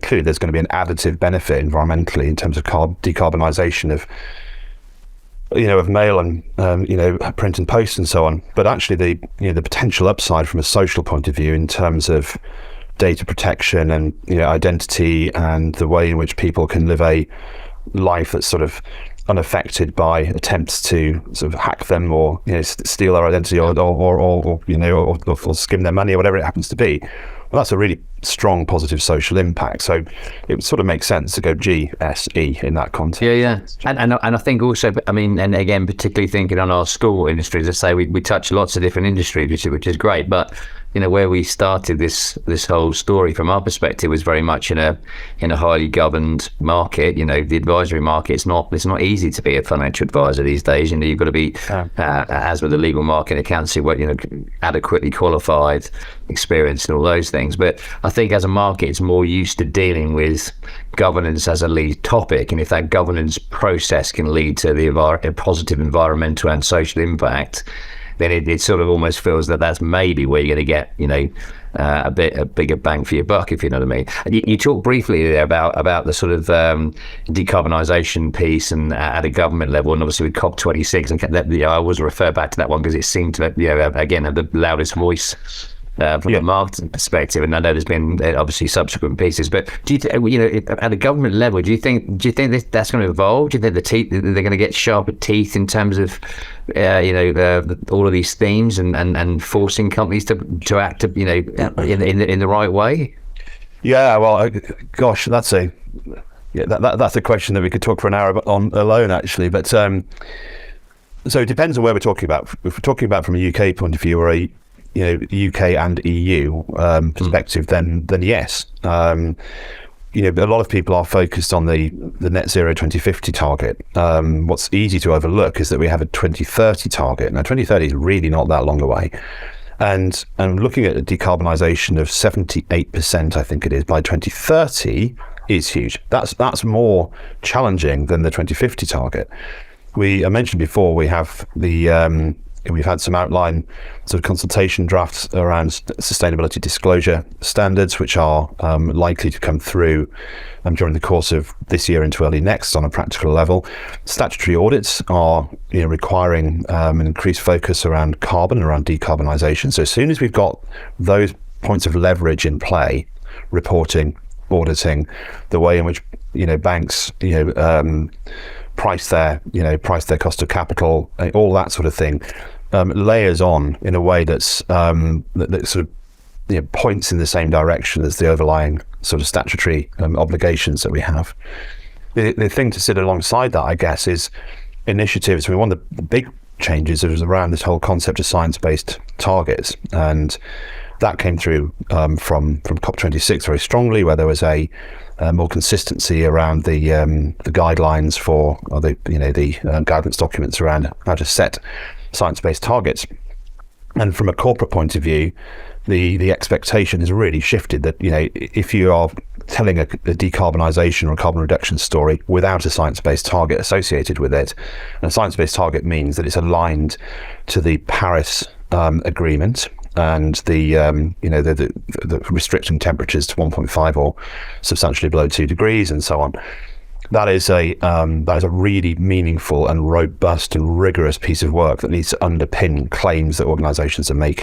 clearly there's going to be an additive benefit environmentally in terms of decarbonisation of mail and print and post and so on. But actually, the potential upside from a social point of view in terms of data protection and identity and the way in which people can live a life that's sort of unaffected by attempts to sort of hack them or steal their identity or skim their money or whatever it happens to be. Well, that's a really strong positive social impact. So it sort of makes sense to go GSE in that context. Yeah. And I think also, and again, particularly thinking on our school industries, as I say, we touch lots of different industries, which is great. But where we started this whole story from our perspective was very much in a highly governed market. The advisory market, it's not easy to be a financial advisor these days. You've got to be, as with the legal market, accountancy, adequately qualified, experienced, and all those things. But I think as a market, it's more used to dealing with governance as a lead topic, and if that governance process can lead to a positive environmental and social impact, then it sort of almost feels that that's maybe where you're going to get a bigger bang for your buck, if you know what I mean. And you talked briefly there about the sort of decarbonisation piece and at a government level, and obviously with COP26, and I always refer back to that one because it seemed to again have the loudest voice from a marketing perspective, and I know there's been obviously subsequent pieces. But do you at a government level, do you think that's going to evolve? Do you think they're going to get sharper teeth in terms of all of these themes and forcing companies to act in the right way? Yeah, well, gosh, that's a question that we could talk for an hour on alone, actually. But so it depends on where we're talking about. If we're talking about from a UK point of view or a UK and EU perspective, then yes. A lot of people are focused on the net zero 2050 target. What's easy to overlook is that we have a 2030 target. Now, 2030 is really not that long away. And looking at a decarbonisation of 78%, I think it is, by 2030 is huge. That's more challenging than the 2050 target. I mentioned before, we have we've had some outline sort of consultation drafts around sustainability disclosure standards, which are likely to come through during the course of this year into early next on a practical level. Statutory audits are requiring an increased focus around carbon, around decarbonisation. So as soon as we've got those points of leverage in play, reporting, auditing, the way in which banks price their cost of capital, all that sort of thing, layers on in a way that sort of points in the same direction as the overlying sort of statutory obligations that we have. The thing to sit alongside that, I guess, is initiatives. One of the big changes is around this whole concept of science-based targets, and that came through from COP26 very strongly, where there was a more consistency around the guidelines for the guidance documents around how to set science-based targets. And from a corporate point of view, the expectation has really shifted that if you are telling a decarbonisation or a carbon reduction story without a science-based target associated with it, and a science-based target means that it's aligned to the Paris Agreement and the restricting temperatures to 1.5 or substantially below 2 degrees and so on. That is a really meaningful and robust and rigorous piece of work that needs to underpin claims that organisations are making.